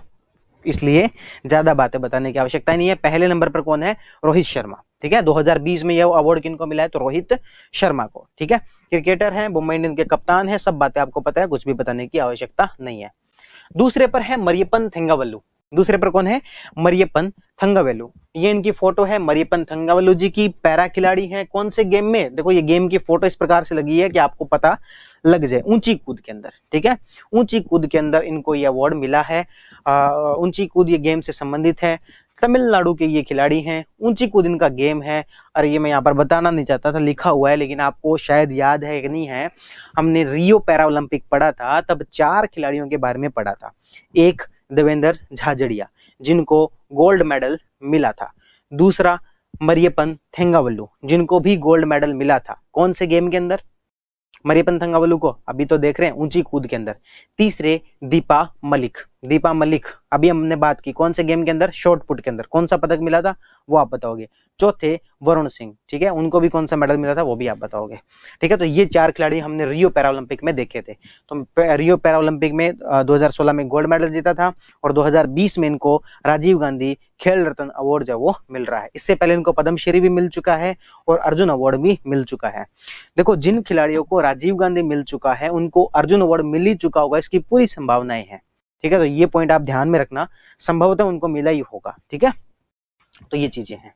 इसलिए ज्यादा बातें बताने की आवश्यकता नहीं है। पहले नंबर पर कौन है, रोहित शर्मा। ठीक है, 2020 में यह अवार्ड किनको मिला है, तो रोहित शर्मा को। ठीक है, क्रिकेटर हैं, मुंबई इंडियंस के कप्तान हैं, सब बातें आपको पता है, कुछ भी बताने की आवश्यकता नहीं है। दूसरे पर है मरियप्पन थंगावेलु। दूसरे पर कौन है, मरियप्पन थंगावेलु। ये इनकी फोटो है, मरियप्पन थंगावेलु जी की। पैरा खिलाड़ी हैं, कौन से गेम में, देखो ये गेम की फोटो इस प्रकार से लगी है कि आपको पता लग जाए, ऊंची कूद के अंदर। ठीक है, ऊंची कूद के अंदर इनको ये अवार्ड मिला है। ऊंची कूद ये गेम से संबंधित है। तमिलनाडु के ये खिलाड़ी हैं, ऊंची कूद इनका गेम है। अरे ये मैं यहाँ पर बताना नहीं चाहता था, लिखा हुआ है, लेकिन आपको शायद याद है कि नहीं है, हमने रियो पैरा ओलंपिक पढ़ा था, तब 4 खिलाड़ियों के बारे में पढ़ा था। एक देवेंद्र झाझड़िया, जिनको गोल्ड मेडल मिला था। दूसरा मरियप्पन थंगावेलु, जिनको भी गोल्ड मेडल मिला था। कौन से गेम के अंदर, मरियप्पन थंगावेलु को अभी तो देख रहे हैं ऊंची कूद के अंदर। तीसरे दीपा मलिक। दीपा मलिक अभी हमने बात की कौन से गेम के अंदर, शॉर्ट पुट के अंदर। कौन सा पदक मिला था वो आप बताओगे। चौथे वरुण सिंह, ठीक है, उनको भी कौन सा मेडल मिला था वो भी आप बताओगे। ठीक है, तो ये 4 खिलाड़ी हमने रियो पैरा ओलंपिक में देखे थे। तो रियो पैरा ओलंपिक में 2016 में गोल्ड मेडल जीता था, और 2020 में इनको राजीव गांधी खेल रत्न अवार्ड जो वो मिल रहा है। इससे पहले इनको पद्मश्री भी मिल चुका है और अर्जुन अवार्ड भी मिल चुका है। देखो, जिन खिलाड़ियों को राजीव गांधी मिल चुका है उनको अर्जुन अवार्ड मिल ही चुका होगा, इसकी पूरी संभावनाएं हैं। ठीक है, तो ये पॉइंट आप ध्यान में रखना, संभवतः उनको मिला ही होगा। ठीक है, तो ये चीजें हैं।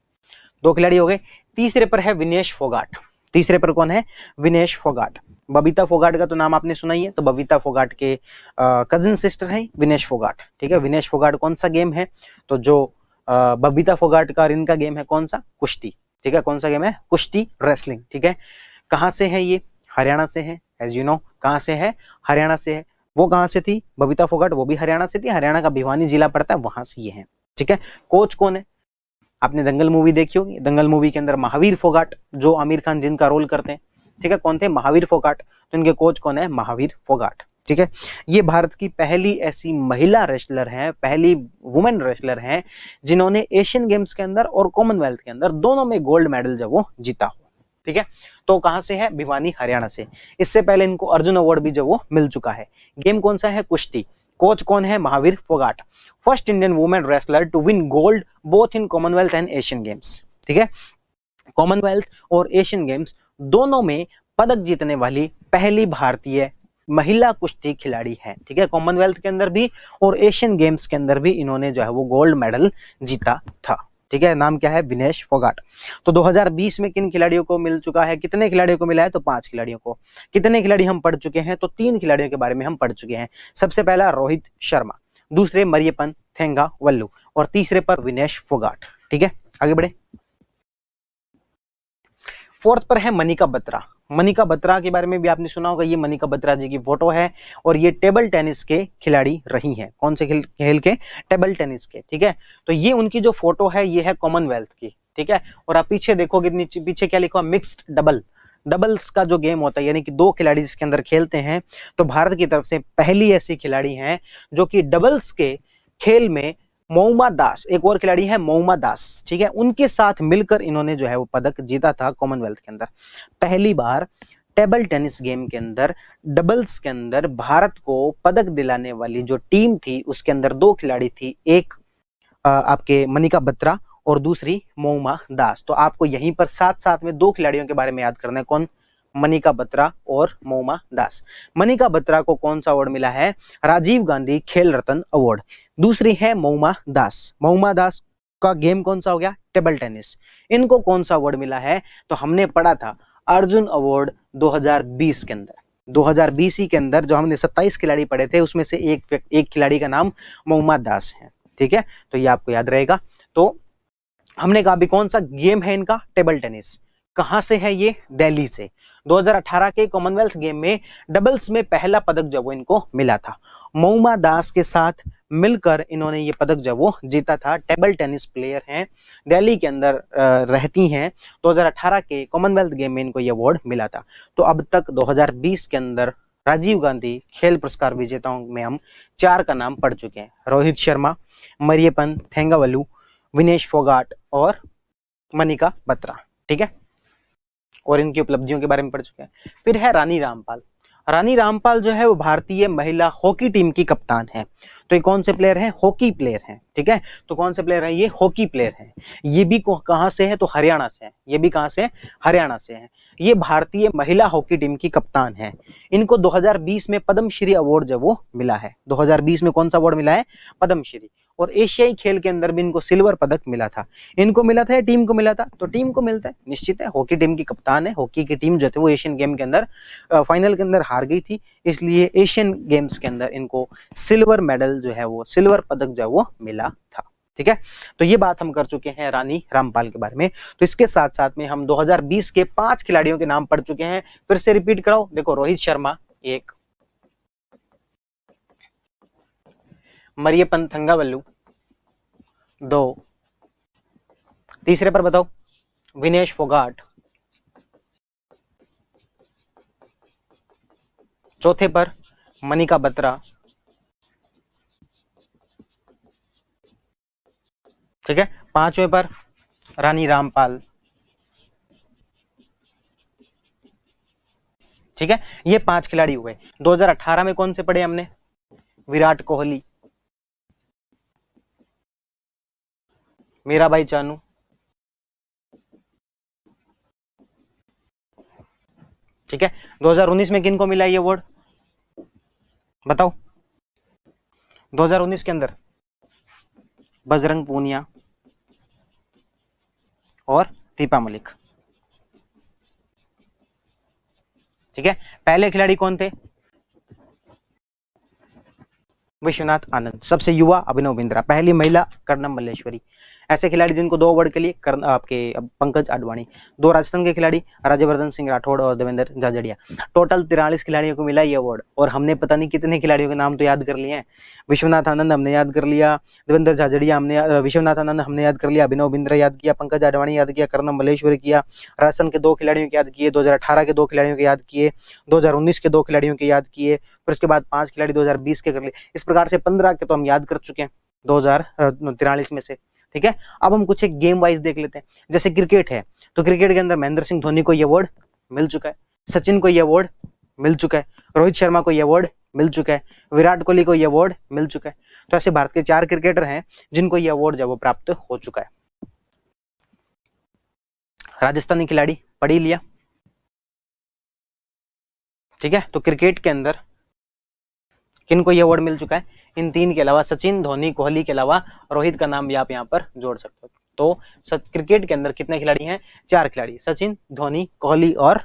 2 खिलाड़ी हो गए। तीसरे पर है विनेश फोगाट। तीसरे पर कौन है, विनेश फोगाट। बबीता फोगाट का तो नाम आपने सुना ही है, तो बबीता फोगाट के कजिन सिस्टर है विनेश फोगाट। ठीक है, विनेश फोगाट कौन सा गेम है, तो जो बबीता फोगाट का इनका गेम है कौन सा, कुश्ती। ठीक है, कौन सा गेम है, कुश्ती रेसलिंग। ठीक है, कहां से है ये, हरियाणा से है, एज यू नो। कहां से है, हरियाणा से है। वो कहां से थी, बबीता फोगाट, वो भी हरियाणा से थी। हरियाणा का भिवानी जिला पड़ता है, वहां से ये है। ठीक है, कोच कौन है, आपने दंगल मूवी देखी होगी। दंगल मूवी के अंदर महावीर फोगाट, जो आमिर खान जिनका रोल करते हैं, ठीक है, कौन थे, महावीर फोगाट। तो इनके कोच कौन है, महावीर फोगाट। ठीक है, ये भारत की पहली ऐसी महिला रेसलर है, पहली वुमेन रेसलर है जिन्होंने एशियन गेम्स के अंदर और कॉमनवेल्थ के अंदर दोनों में गोल्ड मेडल जब वो जीता हो। ठीक है, तो कहां से है, भिवानी हरियाणा से। इससे पहले इनको अर्जुन अवार्ड भी जो वो मिल चुका है। गेम कौन सा है, कुश्ती। कोच कौन है, Mahavir Phogat. First Indian women wrestler to win gold both in Commonwealth and Asian Games. ठीक है, कॉमनवेल्थ और एशियन गेम्स दोनों में पदक जीतने वाली पहली भारतीय महिला कुश्ती खिलाड़ी है। ठीक है, कॉमनवेल्थ के अंदर भी और एशियन गेम्स के अंदर भी इन्होंने जो है वो गोल्ड मेडल जीता था। ठीक है, नाम क्या है, विनेश फोगाट। तो 2020 में किन खिलाड़ियों को मिल चुका है, कितने खिलाड़ियों को मिला है, तो 5 खिलाड़ियों को। कितने खिलाड़ी हम पढ़ चुके हैं, तो 3 खिलाड़ियों के बारे में हम पढ़ चुके हैं। सबसे पहला रोहित शर्मा, दूसरे मरियप्पन थंगावेलु, और तीसरे पर विनेश फोगाट। ठीक है, आगे बढ़े। 4th पर है मनिका बत्रा। मनिका बत्रा के बारे में भी आपने सुना होगा, ये मनिका बत्रा जी की फोटो है, और ये टेबल टेनिस के खिलाड़ी रही हैं। कौन से खेल के, टेबल टेनिस के। ठीक है, तो ये उनकी जो फोटो है ये है कॉमनवेल्थ की। ठीक है, और आप पीछे देखोगे, नीचे पीछे क्या लिखा, मिक्स्ड डबल। डबल्स का जो गेम होता है, यानी कि 2 खिलाड़ी इसके अंदर खेलते हैं, तो भारत की तरफ से पहली ऐसी खिलाड़ी हैं जो कि डबल्स के खेल में मौमा दास, एक और खिलाड़ी है मौमा दास, ठीक है, उनके साथ मिलकर इन्होंने जो है वो पदक जीता था कॉमनवेल्थ के अंदर। पहली बार टेबल टेनिस गेम के अंदर, डबल्स के अंदर भारत को पदक दिलाने वाली जो टीम थी उसके अंदर 2 खिलाड़ी थी, एक आपके मनिका बत्रा और दूसरी मौमा दास। तो आपको यहीं पर साथ साथ में 2 खिलाड़ियों के बारे में याद करना है, कौन, मनिका बत्रा और मौमा दास। मनिका बत्रा को कौन सा अवार्ड मिला है, राजीव गांधी खेल रत्न अवार्ड। दूसरी है मौमा दास। मौमा दास का गेम कौन सा हो गया, टेबल टेनिस। इनको कौन सा अवार्ड मिला है, तो हमने पढ़ा था अर्जुन अवार्ड 2020 के अंदर। 2020 के अंदर जो हमने 27 खिलाड़ी पढ़े थे उसमें से एक खिलाड़ी का नाम मौमा दास है। ठीक है, तो ये आपको याद रहेगा। तो हमने कहा भी कौन सा गेम है इनका, टेबल टेनिस। कहां से है ये, दिल्ली से। 2018 के कॉमनवेल्थ गेम में डबल्स में पहला पदक जो वो इनको मिला था। मऊमा दास के साथ मिलकर इन्होंने ये पदक जो वो जीता था। टेबल टेनिस प्लेयर हैं, दिल्ली के अंदर रहती हैं। 2018 के कॉमनवेल्थ गेम में इनको ये अवार्ड मिला था। तो अब तक 2020 के अंदर राजीव गांधी खेल पुरस्कार विजेताओं में हम 4 का नाम पढ़ चुके हैं। रोहित शर्मा, मरियप्पन थेंगावलु, विनेश फोगाट और मनिका बत्रा। ठीक है, और इनकी उपलब्धियों के बारे में पढ़ चुके हैं। फिर है रानी रामपाल। रानी रामपाल जो है वो भारतीय महिला हॉकी टीम की कप्तान है। तो ये कौन से प्लेयर हैं? हॉकी प्लेयर हैं। ठीक है, तो कौन से प्लेयर हैं? ये हॉकी प्लेयर हैं। ये भी कहां से है? तो हरियाणा से है। ये भी कहां से? हरियाणा से है। ये भारतीय महिला हॉकी टीम की कप्तान है। इनको 2020 में पद्मश्री अवार्ड जो वो मिला है। 2020 में कौन सा अवार्ड मिला है? पद्मश्री। और एशियाई खेल के अंदर भी इनको सिल्वर पदक मिला था। इनको मिला था या टीम को मिला था? तो टीम को मिलता है, निश्चित है। हॉकी टीम की कप्तान है। हॉकी की टीम जो थी वो एशियन गेम के अंदर फाइनल के अंदर हार गई थी, इसलिए एशियन गेम्स के अंदर इनको सिल्वर मेडल जो है वो, सिल्वर पदक जो है वो मिला था। ठीक है, तो ये बात हम कर चुके हैं रानी रामपाल के बारे में। तो इसके साथ साथ में हम 2020 के 5 खिलाड़ियों के नाम पढ़ चुके हैं। फिर से रिपीट कराओ। देखो, रोहित शर्मा 1, मरियप्पन थंगावल्लू 2, तीसरे पर बताओ विनेश फोगाट, चौथे पर मनिका बत्रा, ठीक है, पांचवें पर रानी रामपाल। ठीक है, ये 5 खिलाड़ी हुए। 2018 में कौन से पढ़े हमने? विराट कोहली, मीराबाई चानू, ठीक है। 2019 में किनको मिला ये अवार्ड? बताओ। 2019 के अंदर बजरंग पूनिया और दीपा मलिक। ठीक है, पहले खिलाड़ी कौन थे? विश्वनाथ आनंद। सबसे युवा अभिनव बिंद्रा। पहली महिला कर्णम मल्लेश्वरी। ऐसे खिलाड़ी जिनको 2 अवार्ड के लिए आपके पंकज आडवाणी। 2 राजस्थान के खिलाड़ी राज्यवर्धन सिंह राठौड़ और देवेंद्र झाझड़िया। टोटल 43 खिलाड़ियों को मिला ये अवार्ड। और हमने पता नहीं कितने खिलाड़ियों के नाम तो याद कर लिए हैं। विश्वनाथ आनंद हमने याद कर लिया, देवेंद्र झाझड़िया हमने, विश्वनाथ आनंद हमने याद कर लिया, अभिनव बिंद्रा याद किया, पंकज आडवाणी याद किया, कर्णम मल्लेश्वरी किया, राजस्थान के 2 खिलाड़ियों के याद किए, 2018 के 2 खिलाड़ियों के याद किए, 2019 के 2 खिलाड़ियों के याद किए, फिर उसके बाद 5 खिलाड़ी 2020 के कर लिए। इस प्रकार से 15 के तो हम याद कर चुके हैं 2043 में से। ठीक है, अब हम कुछ एक गेम वाइज देख लेते हैं। जैसे क्रिकेट है, तो क्रिकेट के अंदर महेंद्र सिंह धोनी को ये अवार्ड मिल चुका है, सचिन को ये अवार्ड मिल चुका है, रोहित शर्मा को ये अवार्ड मिल चुका है, विराट कोहली को ये अवार्ड मिल चुका है। तो ऐसे भारत के 4 क्रिकेटर हैं जिनको ये अवार्ड जब वो प्राप्त हो चुका है। राजस्थानी खिलाड़ी पढ़ ही लिया। ठीक है, तो क्रिकेट के अंदर किनको ये अवार्ड मिल चुका है? इन 3 के अलावा, सचिन, धोनी, कोहली के अलावा रोहित का नाम भी आप यहाँ पर जोड़ सकते हो। तो क्रिकेट के अंदर कितने खिलाड़ी हैं? 4 खिलाड़ी, सचिन, धोनी, कोहली और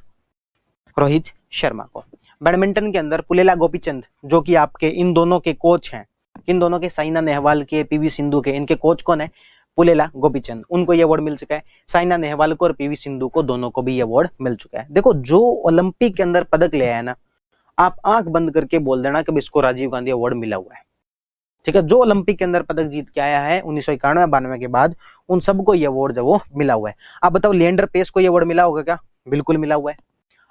रोहित शर्मा को। बैडमिंटन के अंदर पुलेला गोपीचंद, जो कि आपके इन दोनों के कोच हैं। इन दोनों के, साइना नेहवाल के, पीवी सिंधु के, इनके कोच कौन है? पुलेला गोपीचंद। उनको ये अवार्ड मिल चुका है। साइना नेहवाल को और पीवी सिंधु को, दोनों को भी ये अवार्ड मिल चुका है। देखो, जो ओलंपिक के अंदर पदक ले आया ना, आप आंख बंद करके बोल देना कि इसको राजीव गांधी अवार्ड मिला हुआ है। ठीक है, जो ओलंपिक के अंदर पदक जीत के आया है 1991-92 के बाद, उन सबको ये अवार्ड जो वो मिला हुआ है। आप बताओ, लिएंडर पेस को ये अवार्ड मिला होगा क्या? बिल्कुल मिला हुआ है।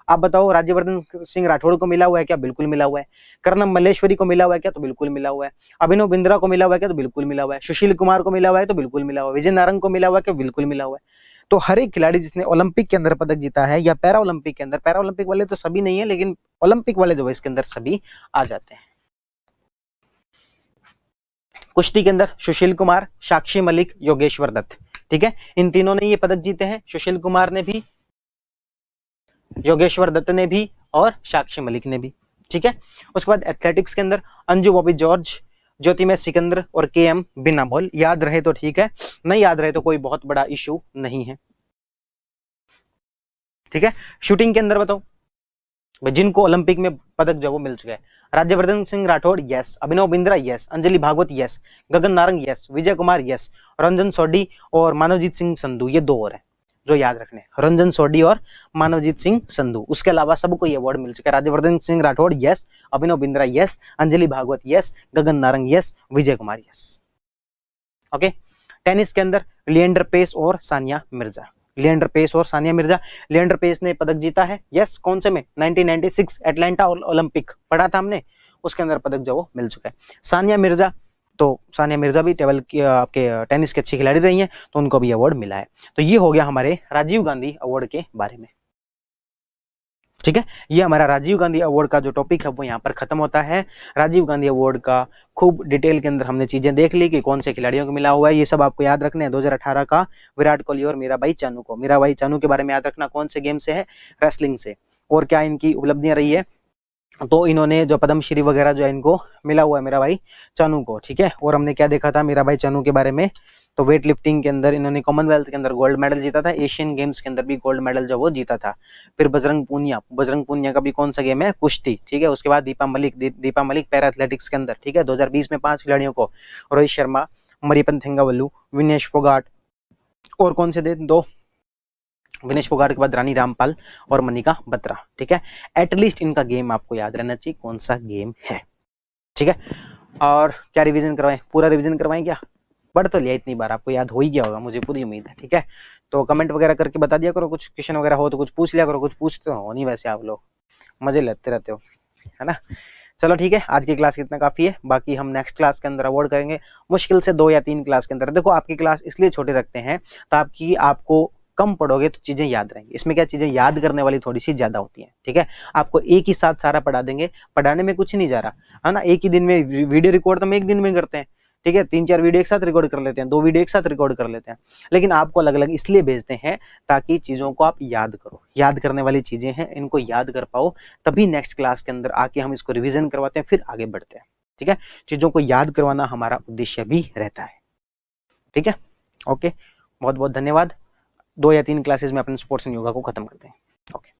आप बताओ, राज्यवर्धन सिंह राठौड़ को मिला हुआ है क्या? बिल्कुल मिला हुआ है। कर्णम मल्लेश्वरी को मिला हुआ है क्या? तो बिल्कुल मिला हुआ है। अभिनव बिंद्रा को मिला हुआ है क्या? तो बिल्कुल मिला हुआ है। सुशील कुमार को मिला हुआ है? तो बिल्कुल मिला हुआ है। विजय नारंग को मिला हुआ है क्या? बिल्कुल मिला हुआ है। तो हर एक खिलाड़ी जिसने ओलंपिक के अंदर पदक जीता है या पैरा ओलंपिक के अंदर, पैरा ओलंपिक वाले तो सभी नहीं है, लेकिन ओलंपिक वाले जो है इसके अंदर सभी आ जाते हैं। कुश्ती के अंदर सुशील कुमार, साक्षी मलिक, योगेश्वर दत्त। ठीक है, इन तीनों ने ये पदक जीते हैं। सुशील कुमार ने भी, योगेश्वर दत्त ने भी और साक्षी मलिक ने भी। ठीक है, उसके बाद एथलेटिक्स के अंदर अंजू बॉबी जॉर्ज, ज्योतिमय सिकंदर और के.एम. बिनामोल। याद रहे तो ठीक है, नहीं याद रहे तो कोई बहुत बड़ा इशू नहीं है। ठीक है, शूटिंग के अंदर बताओ जिनको ओलंपिक में पदक जो वो मिल चुका है। Rajyavardhan Singh Rathore, yes. Abhinav Bindra, yes. Anjali Bhagavat, yes. Gagan Narang, yes. Vijay Kumar, yes. Ranjan Sodhi और मानवजीत सिंह संधू, ये 2 और है। जो याद रखने, रंजन सोढी और मानवजीत सिंह संधू। उसके अलावा सबको ये अवार्ड मिल चुका है। Rajyavardhan Singh Rathore yes, Abhinav Bindra yes, Anjali Bhagavat yes, Gagan Narang yes, Vijay Kumar yes. Okay. Tennis के अंदर लिएंडर पेस और सानिया मिर्जा। लिएंडर पेस और सानिया मिर्जा। लिएंडर पेस ने पदक जीता है यस, कौन से में, 1996 एटलांटा ओलंपिक पढ़ा था हमने, उसके अंदर पदक जो वो मिल चुका है। सानिया मिर्जा, तो सानिया मिर्जा भी टेबल की आपके टेनिस की अच्छी खिलाड़ी रही हैं, तो उनको भी अवार्ड मिला है। तो ये हो गया हमारे राजीव गांधी अवार्ड के बारे में। ठीक है, ये हमारा राजीव गांधी अवार्ड का जो टॉपिक है वो यहाँ पर खत्म होता है। राजीव गांधी अवार्ड का खूब डिटेल के अंदर हमने चीजें देख ली कि कौन से खिलाड़ियों को मिला हुआ है, ये सब आपको याद रखने हैं। 2018 का विराट कोहली और मीराबाई चानू को, मीराबाई चानू के बारे में याद रखना, कौन से गेम से है, रेसलिंग से, और क्या इनकी उपलब्धियां रही है। तो इन्होंने जो पद्मश्री वगैरह जो है इनको मिला हुआ है मीराबाई चानू को। ठीक है, और हमने क्या देखा था मीराबाई चानू के बारे में, तो वेट लिफ्टिंग के अंदर इन्होंने कॉमनवेल्थ के अंदर गोल्ड मेडल जीता था, एशियन गेम्स के अंदर भी गोल्ड मेडल जो वो जीता था। फिर बजरंग पूनिया का भी कौन सा गेम है, कुश्ती। ठीक है, उसके बाद दीपा मलिक पैरा एथलेटिक्स के अंदर। ठीक है, 2020 में 5 खिलाड़ियों को, रोहित शर्मा, मरियप्पन थेंगावल्लू, विनेश फोगाट, और कौन से दो, विनेश फोगाट के बाद रानी रामपाल और मनिका बत्रा। ठीक है, एटलीस्ट इनका गेम आपको याद रहना चाहिए कौन सा गेम है। ठीक है, और क्या रिवीजन करवाएं, पूरा रिवीजन करवाएं क्या, पढ़ तो लिया इतनी बार, आपको याद हो ही गया होगा, मुझे पूरी उम्मीद है। ठीक है, तो कमेंट वगैरह करके बता दिया करो, कुछ क्वेश्चन वगैरह हो तो कुछ पूछ लिया करो, कुछ पूछते हो नहीं वैसे आप लोग, मजे लेते रहते हो, है ना। चलो ठीक है, आज की क्लास इतना काफी है, बाकी हम नेक्स्ट क्लास के अंदर अवॉइड करेंगे, मुश्किल से 2 या 3 क्लास के अंदर। देखो आपकी क्लास इसलिए छोटे रखते हैं ताकि आपको कम पढ़ोगे तो चीजें याद रहेंगी, इसमें क्या चीजें याद करने वाली थोड़ी सी ज्यादा होती हैं। ठीक है, आपको एक ही साथ सारा पढ़ा देंगे, पढ़ाने में कुछ नहीं जा रहा है ना, एक ही दिन में वीडियो रिकॉर्ड तो हम एक दिन में करते हैं। ठीक है, 3-4 वीडियो एक साथ रिकॉर्ड कर लेते हैं, 2 वीडियो एक साथ रिकॉर्ड कर लेते हैं, लेकिन आपको अलग अलग इसलिए भेजते हैं ताकि चीजों को आप याद करो, याद करने वाली चीजें हैं, इनको याद कर पाओ, तभी नेक्स्ट क्लास के अंदर आके हम इसको रिवीजन करवाते हैं, फिर आगे बढ़ते हैं। ठीक है, चीजों को याद करवाना हमारा उद्देश्य भी रहता है। ठीक है, ओके, बहुत बहुत धन्यवाद। 2 या 3 क्लासेस में अपने स्पोर्ट्स एंड योगा को खत्म करते हैं। ओके।